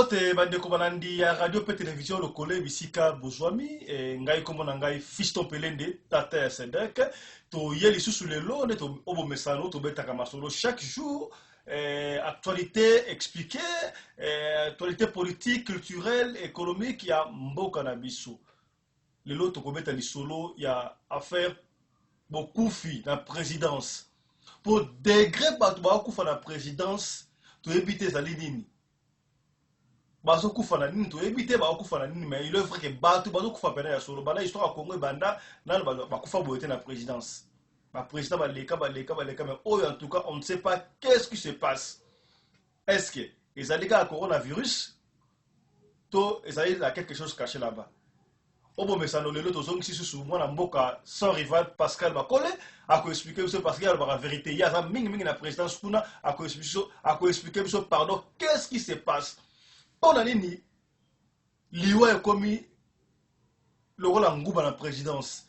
Mbote bandeko banandi ya radio pe télévision lokole bisika bozwami ngai kombo na ngai Fiston Pelende tata ya Sedek to yeli susu lelo ne to obo mesano to betaka masolo chaque jour actualité expliquée actualité politique culturelle économique ya mboka na biso lelo to kobeta lisolo ya affaire bokufi na présidence pour degré bato ba kufa na présidence to ebite ezali nini bazo kufa na nini to ebite ba kufa na nini mais il est vrai que bato bazo kufa pena ya solo bana histoire ya Congo banda na ba kufa boyete na présidence ba président baleka mais oh en tout cas on ne sait pas qu'est-ce qui se passe est-ce que les alliés à coronavirus to ezali là quelque chose caché là-bas obo mesano lelo to zongi sisu su mwana mboka sans rival Pascal Bakole a ko expliquer ce parce qu'il y a la vérité il y a mingi na présidence kuna a ko expliquer ce pardon qu'est-ce qui se passe on a nini liwa ekomi lokola nguba na présidence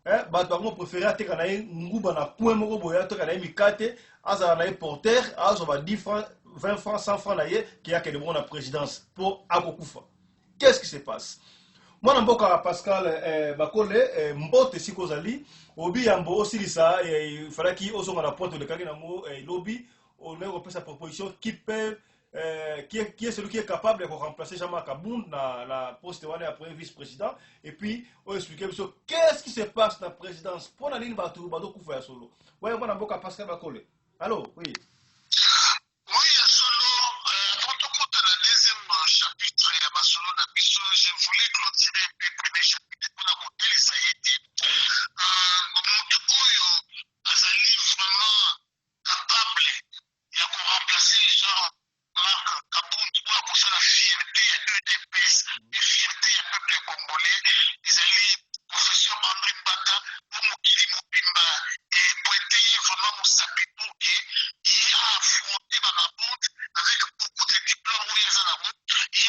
bato bango préféré ateka na ye nguba na point moko boye ateka na ye mikate azala na ye porter azoba 10 francs 20 francs 100 francs na ye ki yakende bongo na présidence pour akokufa qu'est-ce qui se passe mwana mboka Pascal Bakole mbote siko ozali obi yambo osilisa falaki ozonga na pointe olekaki nango lobi on a sa proposition qui peut qui est celui qui est capable de remplacer Jean-Marc Abound dans la poste de après vice-président et puis on expliquer qu'est-ce qui se passe dans la présidence pour la ligne bateau Koufa solo ouais moi n'importe Pascal Bakole allô oui oui solo votre compte dans le deuxième chapitre ya basolo na biso je voulais clôturer un peu le premier chapitre pour la modèle ça y est oyo azali vraiment capable ya ko remplacer Jean Marc Abound pour la fierté à EDPS et fierté à peuple congolais ezali professeur André Mbata pour mokili mobimba et pointer vraiment mosapi pour que il a affronté Abound avec beaucoup de diplômes où il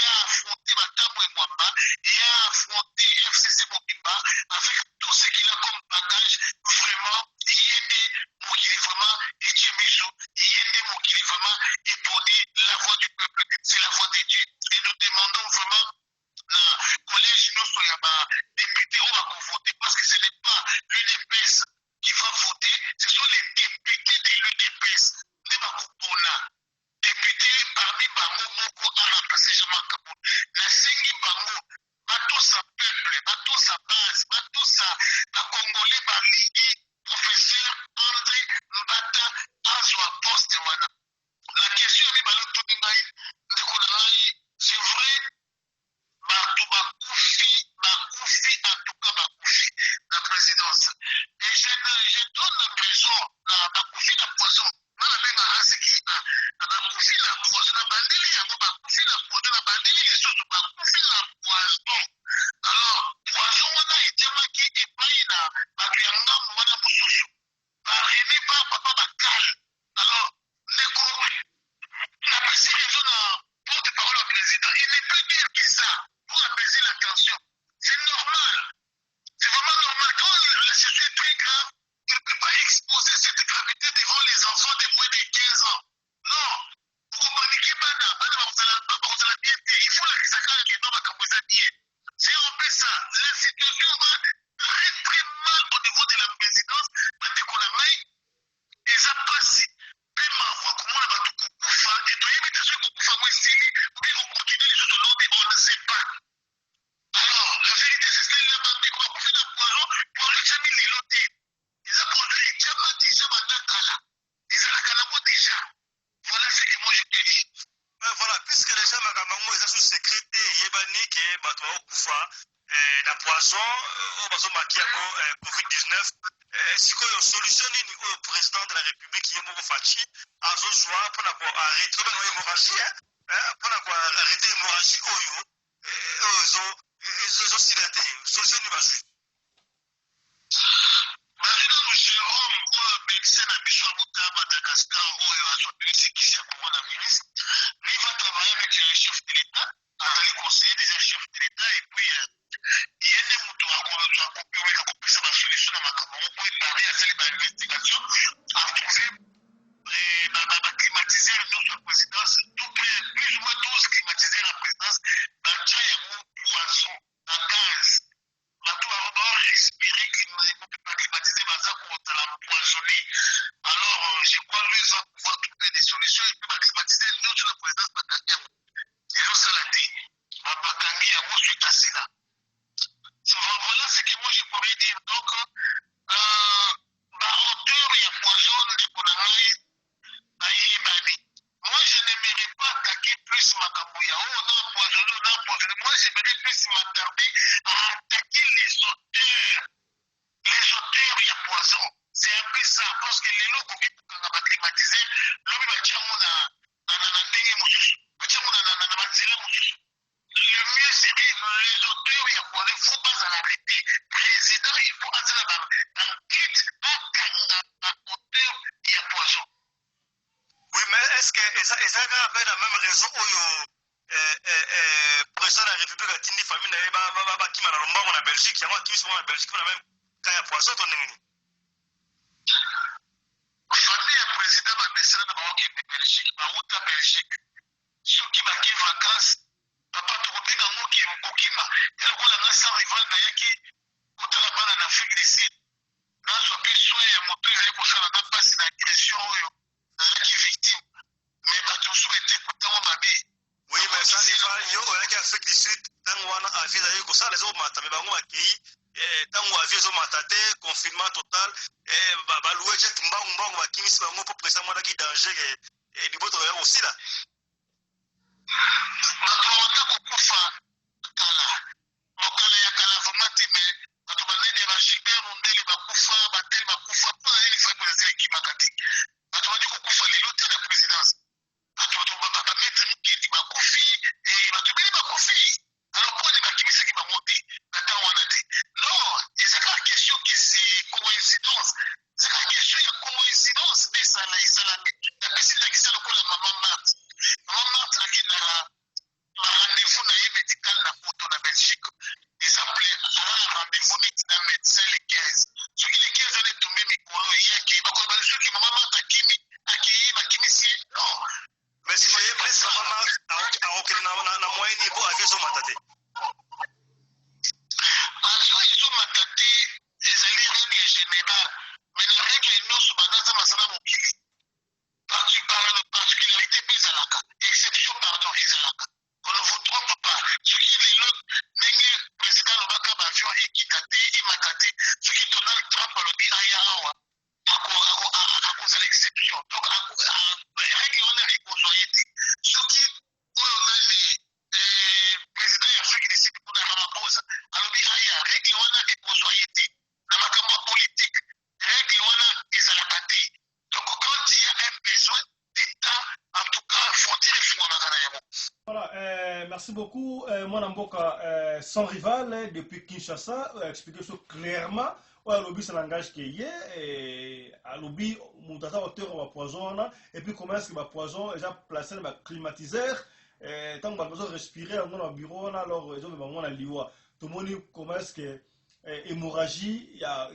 a affronté Matambo et Mwamba il a affronté FCC Mobimba avec tout ce qu'il a comme bagage vraiment il est mokili vraiment et Dieu Miso il est mokili vraiment et pour dire la voix du peuple c'est la voix de Dieu et nous demandons vraiment na collège nyonso ya badéputé oyo bakovote parce que ce n'est pas l'UDPS qui va voter ce sont les députés de l'UDPS nde bakopona député parmi bango moko aremplace Jean-Marc Abound nasengi bango batosa peuple batosa base batosa bakongolais balingi professeur André Mbata azwa poste wana la question ya mibale otuni ngai ndeko na ngai c'est vrai bato bakufi en tout cas bakufi na présidence et je donne raison na bakufi na poison nga nabenga aseki na bakufi na poison na bandeli yango bakufi na poison na bandeli lisusu bakufi na poison alors poison wana etiamaki epai na bato ya ngambo wana mosusu barene pa papa bakale alors ndeko napesi raison na porte-parole ya président il ne peut dire que ça pour apaiser la tension c'est normal c'est vraiment normal quand la situation est très grave il ne peut pas exposer cette gravité devant les enfants de moins de 15 ans non okomanike bana bakozala bien te il faut lakisa kaka keno makambo eza bien c'est un peu ça la situation va très très mal au niveau de la présidence bandeko na ngai eza mpasi mpe mawa komona bato kokufa e toyebi te soki kokufa ngo esili mpe okontinue lisusu lobi on ne sait pas alors la vérité c'est celle-là bandeko bakufi na poison poricami lelo te eza produit etiama déjà bandakala ezalaka nango déjà voilà ce que moi je te dis voilà puisque déjà makambo yango eza sous sécurité eyebani ke bato bakokufa na poison oyo bazomaki yango covid-19 sikoyo solution nini oyo président de la république ye moko faci azozwa mpona koarrete obana hémorragie mpona koarrete hémorragie oyo ezosila te solution nini bazwi bazina Jérôme oyo médecin na biso abuta Madagascar oyo azwapelisi kisi ya coronavirus lui va travailler avec le chef de l'état azali conseiller déjà chef de l'état et puis ye nde moto akopesa basolution na makambo moko epari asali bainvestigation atrouve baclimatiseur nyonso ya présidence plus ou moins 12 climatiseur ya vais dire. Donc, auteur, il y a poison, de Konamai, Baïmani. Moi, je n'aimerais pas attaquer plus Makamouya. Oh, on a empoisonné, on a empoisonné. Moi, j'aimerais plus m'attarder à attaquer les auteurs. Les auteurs, il y a poison. C'est un peu ça, parce que les locaux qui peuvent climatiser, l'homme va dire on a le mieux serait les auteurs, il ne faut pas l'arrêter. Président, il faut faire enquête à auteur, il y a poison. Oui, mais est-ce que ça a la même raison où le président de la République a dit famille qui m'a en Belgique, il y a qui sont en Belgique, on a même quand il y a poison, on est famille ya président bapesana na baokende Belgique bauta Belgique soki bake vacances papa tokobenga ngoki mokokima elokola nga sans rival nayaki kotala bana na Afrique du Sud nazwa mpe soin ya moto ezali kosala na mpasi na agression oyo nazalaki victime mais bato mosusu baetekotango mabe. Oui, mais sans rival yo oyaki Afrique du Sud ntango wana avion ezali kosala ezomata me bango bakei ntango avion ezomata te confinement total baloué jet mbangu bakimisi bango mpo président mwanaki danger liboto oya kosila bato bawanda kokufa kala mokala ya kala vraiment te mais bato banene ya bagilbert mondele bakufa batele bakufa mpona nini fai président ekimaka te bato badi kokufa lelo te na présidence bato bametre mokedi bakufi bato ebele bakufi alors mponi bakimisaki bango te na ntango wana te non ezaka question ke se coïncidence ezaka question ya coïncidence nde esalami napesi ndakisa lokola mama marte akendaka barendez-vous na ye médical na poto na Belgique exemple ala na rendez-vous neti na médecin le 15 soki le 15 wana etombe mikolo eyaki bakoloba soki mama marte akei bakimisi non mais si moye président mama akokende na moyen niveau avion ezomata te soki ezomata te ezali règle générale mais na règle nyonso banaza masala mokili particularité mpe ezalaka exception pardon ezalaka on ne vous trompe pas soki lelo ndenge président alobaka baavion ekita te emaka te soki Donald Trump alobi aya awa akozala exception donc règle wana ekozwa ye te soki oyo nani président ya Afrique du Sud kuna Ramaphosa alobi aya règle wana ekozwa ye te na makambo ya politique règle wana ezalaka te donc quand il y a un besoin d'État en tout cas frontière efungwamaka na yango. Voilà, merci beaucoup. Mon Mboka sans rival depuis Kinshasa a expliqué ça clairement. Ouais, lobby c'est langage qui est à lobby moutata auteur va poison et puis comment est-ce que va poison déjà placé dans climatiseur tant qu'on a besoin de respirer on a bureau alors ils ont besoin de liwa tout le monde comment est-ce que hémorragie il y a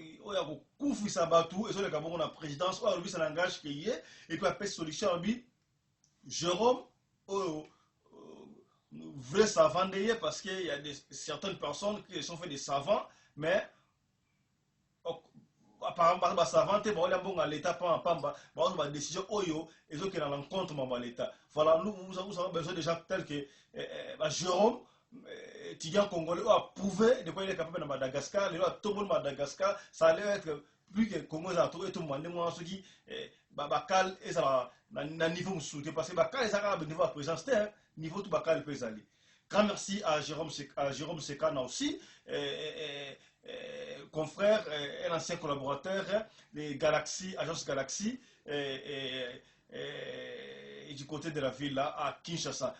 koufu sabatu et sur le Gabon on a présidence ouais lobby c'est langage qui est et puis après solution lobby Jérôme vrai savant d'ailleurs parce qu'il y a certaines personnes qui sont fait des savants mais apparemment ba savant te ba bon à l'état pas ba décision oyo et qui dans l'encontre de l'état voilà nous avons besoin de gens tels que Jérôme étudiant congolais a prouvé de quoi il est capable dans Madagascar il a tout le monde Madagascar ça allait être plus que Congo ça tout le monde moi ce qui bakal et ça na niveau musuke parce que bakal ça a niveau à présence terre niveau tout bakal peut aller. Grand merci à Jérôme Sekana aussi confrère, un ancien collaborateur des Galaxy, Agence Galaxy, et du côté de la ville là, à Kinshasa.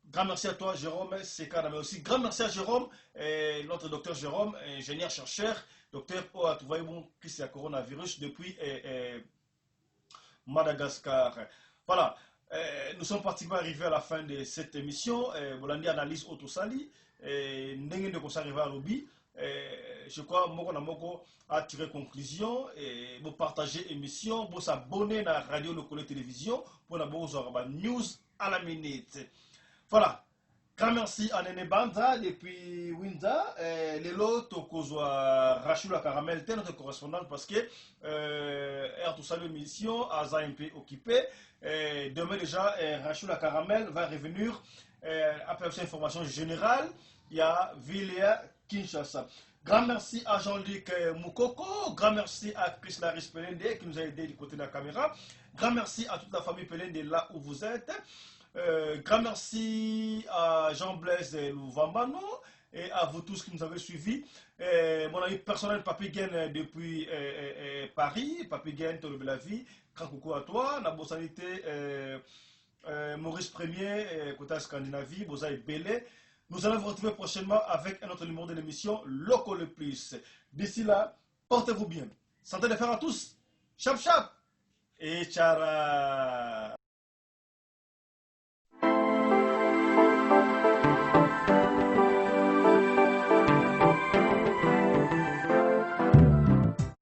Grand merci à toi, Jérôme Sekana, mais aussi grand merci à Jérôme, notre docteur Jérôme, ingénieur-chercheur, docteur Ouatouvaïbon, qui c'est le coronavirus depuis Madagascar. Voilà, nous sommes pratiquement arrivés à la fin de cette émission. Bolandi analyse Otosali, Nengen de Kosa arrivé à Lobby. Je crois que Moko a tiré conclusion et vous partagez l'émission, vous abonnez à la radio locale télévision pour avoir news à la minute. Voilà. Grand merci à Nene Banda depuis Winda. Les lots Kozwa Rachula Caramel, notre correspondant parce que tout ça l'émission a ZMP occupé. Demain déjà, Rachula Caramel va revenir après cette information générale. Il y a Villéa Kinshasa. Grand merci à Jean-Luc Moukoko. Grand merci à Chris Laris Pelende qui nous a aidé du côté de la caméra. Grand merci à toute la famille Pelende là où vous êtes. Grand merci à Jean-Blaise Louvambano et à vous tous qui nous avez suivis. Mon ami personnel Papi Guen depuis Paris. Papi Guen, te lever la vie. Grand coucou à toi. La bossalité Maurice Premier, côté Scandinavie, Bosa et Belé. Nous allons vous retrouver prochainement avec un autre numéro de l'émission Loco le Plus. D'ici là, portez-vous bien. Santé de fer à tous. Chap chap. Et tchara.